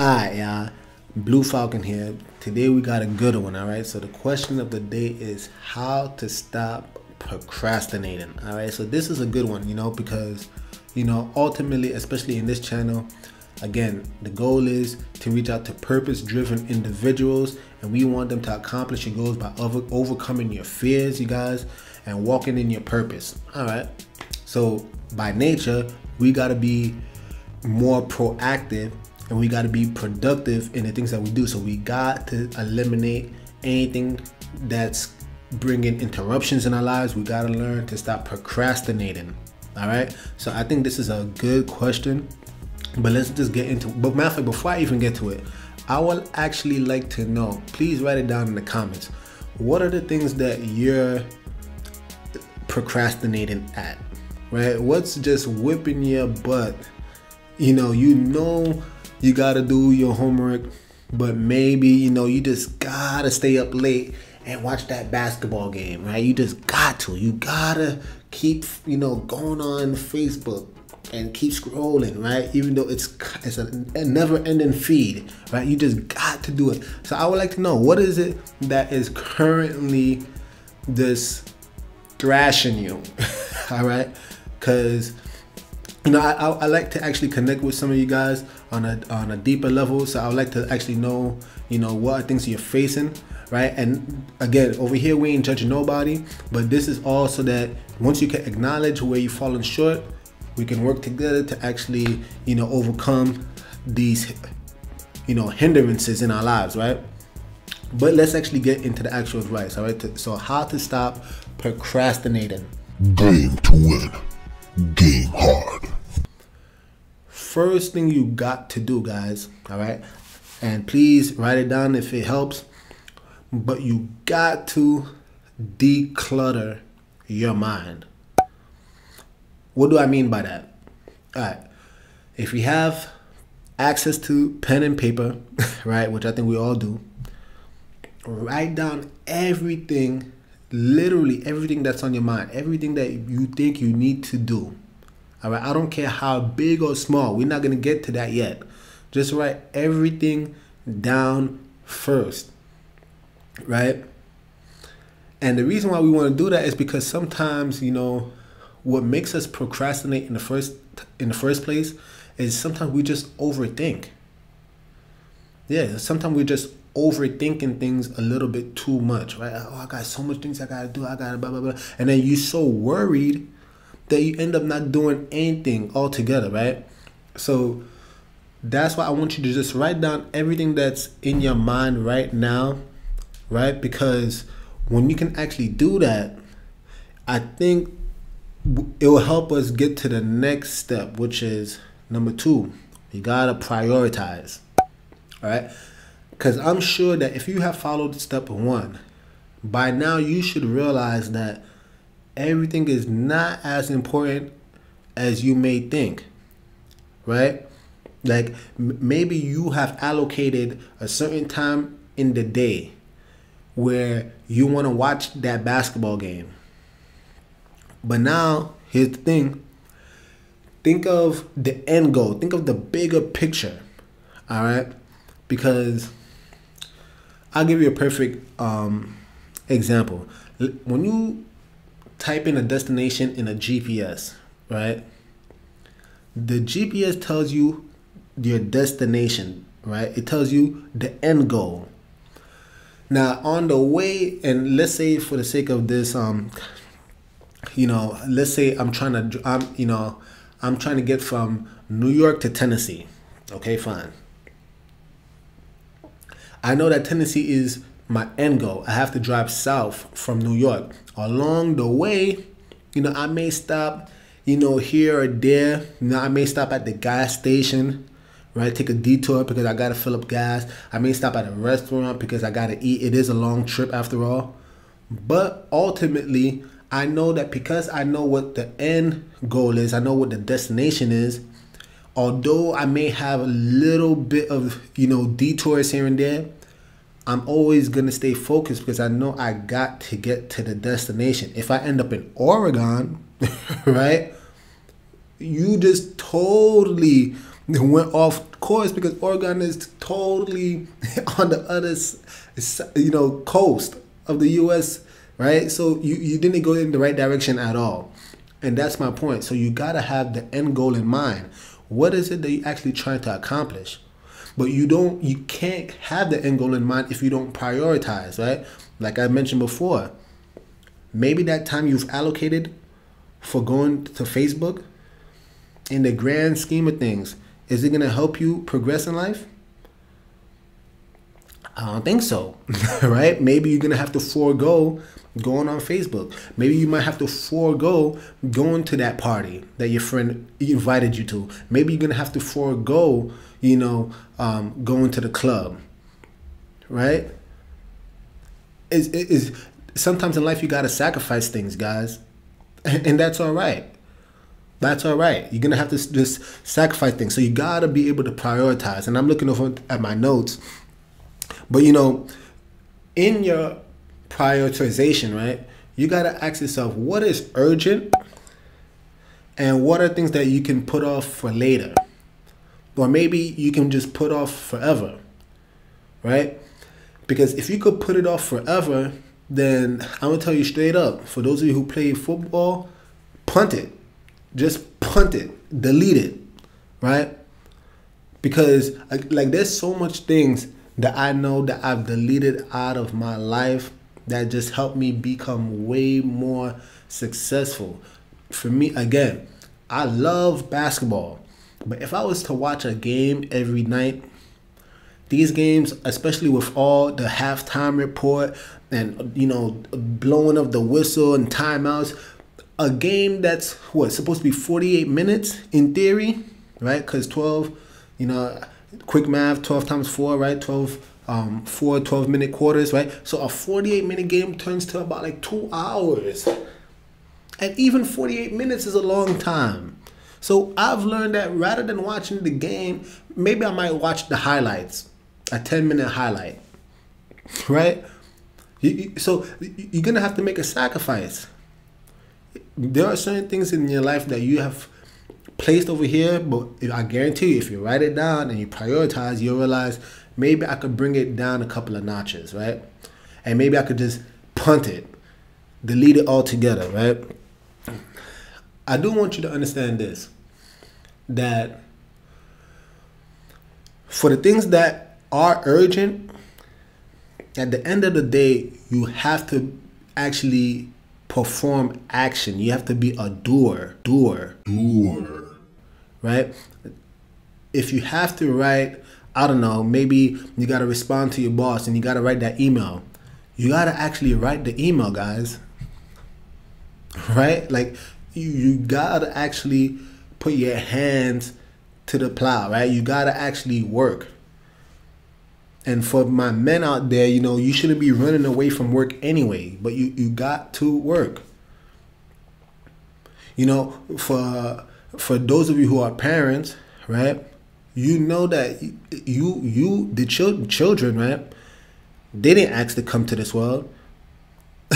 Alright, y'all. Blue Falcon here. Today we got a good one, alright? So the question of the day is how to stop procrastinating. Alright, so this is a good one, because ultimately, especially in this channel, again, the goal is to reach out to purpose-driven individuals, and we want them to accomplish your goals by overcoming your fears, you guys, and walking in your purpose. Alright, so by nature, we got to be more proactive and we got to be productive in the things that we do. So we got to eliminate anything that's bringing interruptions in our lives. We got to learn to stop procrastinating. All right, so I think this is a good question, but let's just get into it. But matter of fact, before I even get to it, I would actually like to know, please write it down in the comments, what are the things that you're procrastinating at, right? What's just whipping your butt? You gotta do your homework, but maybe you just gotta stay up late and watch that basketball game, right? You gotta keep going on Facebook and keep scrolling, right? Even though it's a never-ending feed, right? You just got to do it. So I would like to know, what is it that is currently just thrashing you? All right, because I like to actually connect with some of you guys on a deeper level. So I would like to actually know, what are things you're facing, right? And again, over here, we ain't judging nobody, but this is also that once you can acknowledge where you've fallen short, we can work together to actually, overcome these, hindrances in our lives, right? But let's actually get into the actual advice, all right? So how to stop procrastinating. Game to win. Game hard. First thing you got to do, guys, all right, and please write it down if it helps, but you got to declutter your mind. What do I mean by that? All right, if you have access to pen and paper, right, which I think we all do, write down everything, literally everything that's on your mind, everything that you think you need to do. All right, I don't care how big or small. We're not going to get to that yet. Just write everything down first, right? And the reason why we want to do that is because sometimes, what makes us procrastinate in the first place is sometimes we just overthink. Yeah, sometimes we're just overthinking things a little bit too much, right? Oh, I got so much things I gotta do. I gotta blah blah blah, and then you're so worried that you end up not doing anything altogether, right? So that's why I want you to just write down everything that's in your mind right now, right? Because when you can actually do that, I think it will help us get to the next step, which is number 2. You gotta prioritize, all right? Because I'm sure that if you have followed step 1, by now you should realize that everything is not as important as you may think, right? Like maybe you have allocated a certain time in the day where you want to watch that basketball game. But now, here's the thing. Think of the end goal. Think of the bigger picture, all right? Because I'll give you a perfect example. When you type in a destination in a GPS, right? The GPS tells you your destination, right? It tells you the end goal. Now, on the way, and let's say for the sake of this, let's say I'm trying to get from New York to Tennessee. Okay, fine. I know that Tennessee is my end goal. I have to drive south from New York. Along the way, I may stop, here or there. I may stop at the gas station, right? Take a detour because I got to fill up gas. I may stop at a restaurant because I got to eat. It is a long trip after all. But ultimately, I know that because I know what the end goal is, I know what the destination is, although I may have a little bit of, detours here and there, I'm always going to stay focused because I know I got to get to the destination. If I end up in Oregon, right, you just totally went off course, because Oregon is totally on the other, coast of the U.S., right? So you didn't go in the right direction at all. And that's my point. So you got to have the end goal in mind. What is it that you're actually trying to accomplish? But you can't have the end goal in mind if you don't prioritize, right? Like I mentioned before, maybe that time you've allocated for going to Facebook, in the grand scheme of things, is it going to help you progress in life? I don't think so, right? Maybe you're going to have to forego going on Facebook. Maybe you might have to forego going to that party that your friend invited you to. Maybe you're going to have to forego, going to the club, right? Is sometimes in life you got to sacrifice things, guys. And that's all right. That's all right. You're going to have to just sacrifice things. So you got to be able to prioritize. And I'm looking over at my notes. But, in your prioritization, right, you got to ask yourself, what is urgent and what are things that you can put off for later? Or maybe you can just put off forever, right? Because if you could put it off forever, then I'm going to tell you straight up, for those of you who play football, punt it. Just punt it. Delete it, right? Because there's so much things that I know that I've deleted out of my life that just helped me become way more successful. For me, again, I love basketball. But if I was to watch a game every night, these games, especially with all the halftime report and, blowing of the whistle and timeouts, a game that's, supposed to be 48 minutes in theory, right? Because 12, quick math, 12 times 4, right? 12, 12-minute quarters, right? So a 48-minute game turns to about 2 hours. And even 48 minutes is a long time. So I've learned that rather than watching the game, maybe I might watch the highlights, a 10-minute highlight, right? So you're going to have to make a sacrifice. There are certain things in your life that you have placed over here, but I guarantee you, if you write it down and you prioritize, you'll realize maybe I could bring it down a couple of notches, right? And maybe I could just punt it, delete it altogether, right? I do want you to understand this, that for the things that are urgent, at the end of the day, you have to actually perform action. You have to be a doer, right? If you have to write, I don't know, maybe you got to respond to your boss and you got to write that email. You got to actually write the email, guys, right? You got to actually put your hands to the plow, right? You got to actually work. And for my men out there, you shouldn't be running away from work anyway, but you got to work. For those of you who are parents, right? You know that the children, right? They didn't ask to come to this world.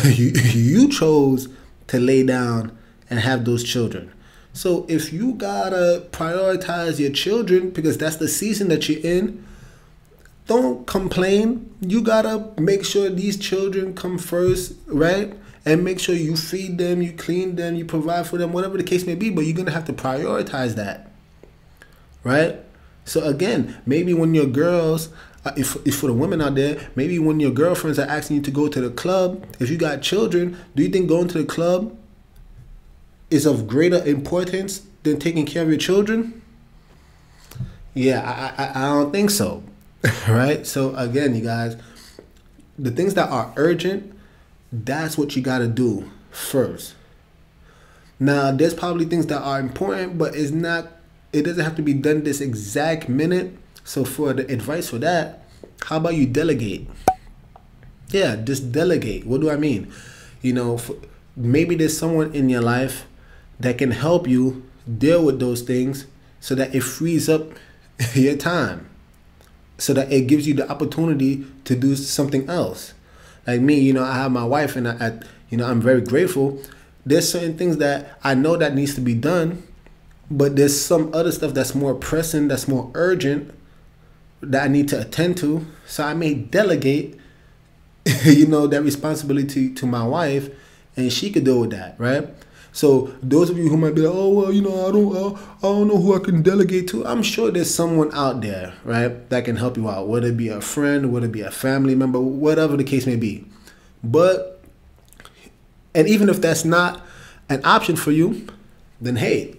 You chose to lay down and have those children. So if you gotta prioritize your children because that's the season that you're in, don't complain. You gotta make sure these children come first, right? And make sure you feed them, you clean them, you provide for them, whatever the case may be. But you're gonna have to prioritize that, right? So again, maybe when your girls, if for the women out there, maybe when your girlfriends are asking you to go to the club, if you got children, do you think going to the club is of greater importance than taking care of your children? Yeah, I don't think so. Right? So again, you guys, the things that are urgent, that's what you got to do first. Now, there's probably things that are important, but it doesn't have to be done this exact minute. So for the advice for that, how about you delegate? Yeah, just delegate. What do I mean? Maybe there's someone in your life that can help you deal with those things so that it frees up your time, so that it gives you the opportunity to do something else. Like me, I have my wife, and I'm very grateful. There's certain things that I know that needs to be done, but there's some other stuff that's more pressing, that's more urgent, that I need to attend to. So I may delegate, that responsibility to my wife, and she could deal with that, right? So those of you who might be like, oh well, I don't know who I can delegate to. I'm sure there's someone out there, right, that can help you out, whether it be a friend, whether it be a family member, whatever the case may be. And even if that's not an option for you, then hey,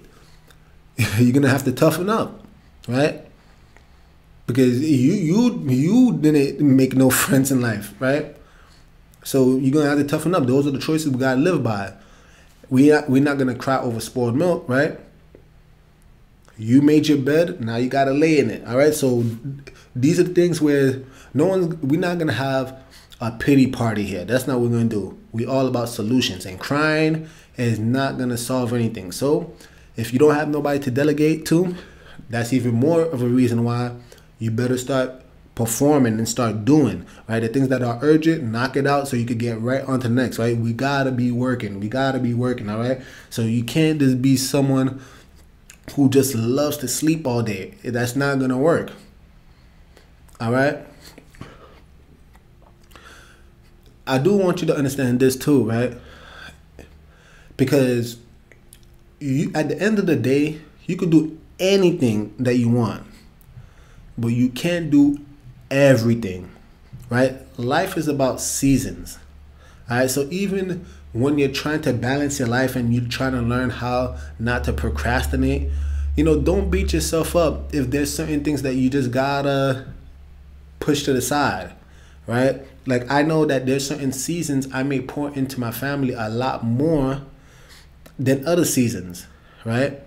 you're gonna have to toughen up, right? Because you didn't make no friends in life, right? So you're gonna have to toughen up. Those are the choices we gotta live by. We're not gonna cry over spoiled milk, right? You made your bed, now you gotta lay in it. All right. So these are the things where we're not gonna have a pity party here. That's not what we're gonna do. We all about solutions, and crying is not gonna solve anything. So if you don't have nobody to delegate to, that's even more of a reason why you better start performing and start doing, right? The things that are urgent, knock it out so you could get right on to the next, right? We gotta be working. All right? So you can't just be someone who just loves to sleep all day. That's not gonna work. All right? I do want you to understand this too, right? Because at the end of the day, you could do anything that you want, but you can't do everything, right? Life is about seasons. All right. So even when you're trying to balance your life and you're trying to learn how not to procrastinate, don't beat yourself up if there's certain things that you just gotta push to the side, right? Like I know that there's certain seasons I may pour into my family a lot more than other seasons, right?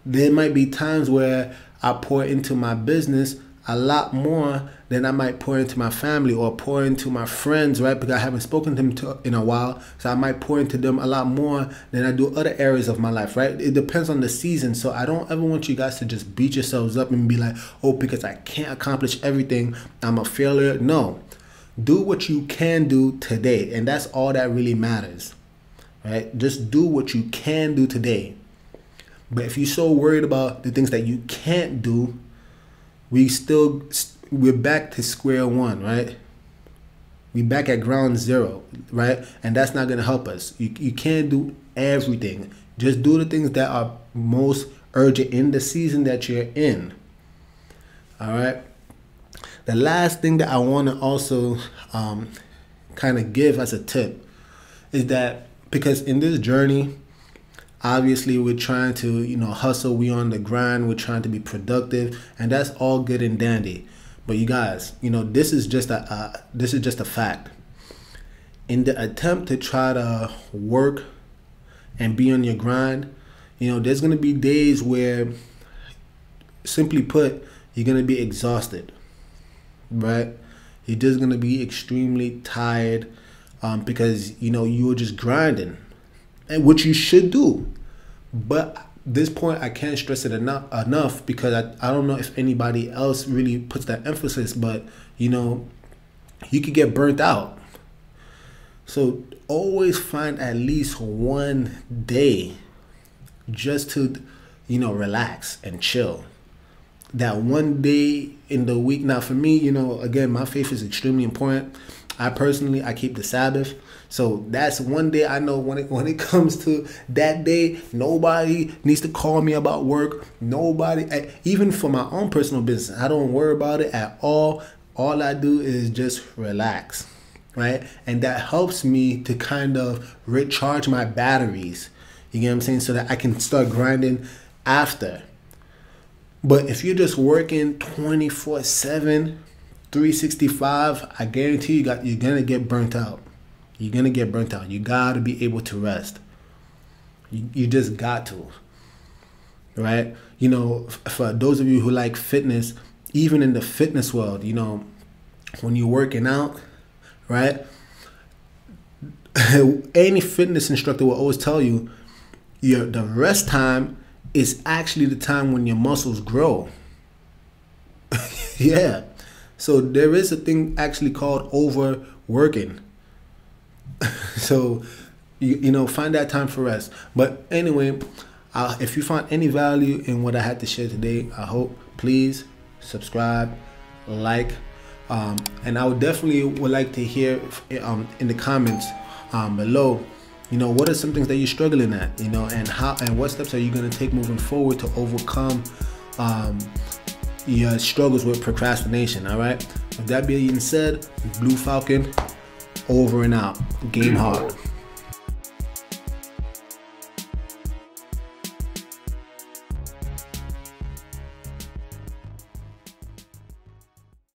There might be times where I pour into my business a lot more than I might pour into my family or pour into my friends, right? Because I haven't spoken to them in a while. So I might pour into them a lot more than I do other areas of my life, right? It depends on the season. So I don't ever want you guys to just beat yourselves up and be like, oh, because I can't accomplish everything, I'm a failure. No. Do what you can do today. And that's all that really matters, right? Just do what you can do today. But if you're so worried about the things that you can't do, we're back to square one, right? We're back at ground zero, right? And that's not going to help us. You can't do everything. Just do the things that are most urgent in the season that you're in. All right. The last thing that I want to also kind of give as a tip is that because in this journey, obviously, we're trying to, hustle. We on the grind. We're trying to be productive, and that's all good and dandy. But you guys, this is just a fact. In the attempt to try to work and be on your grind, there's gonna be days where, simply put, you're gonna be exhausted, right? You're just gonna be extremely tired because you were just grinding. And which you should do. But at this point, I can't stress it enough because I don't know if anybody else really puts that emphasis, but you could get burnt out. So always find at least one day just to, relax and chill. That one day in the week. Now for me, again, my faith is extremely important. I keep the Sabbath. So that's one day I know when it comes to that day, nobody needs to call me about work. Nobody, even for my own personal business, I don't worry about it at all. All I do is just relax, right? And that helps me to kind of recharge my batteries. You get what I'm saying? So that I can start grinding after. But if you're just working 24/7, 365, I guarantee you're gonna get burnt out. You're gonna get burnt out. You gotta be able to rest. You just got to, right? For those of you who like fitness, even in the fitness world, when you're working out, right? Any fitness instructor will always tell you, the rest time is actually the time when your muscles grow. Yeah. So there is a thing actually called overworking. So, find that time for rest. But anyway, If you found any value in what I had to share today, I hope, please subscribe, like, and I would like to hear in the comments below, what are some things that you're struggling at, and what steps are you going to take moving forward to overcome your struggles with procrastination. All right, with that being said, Blue Falcon over and out. Game hard.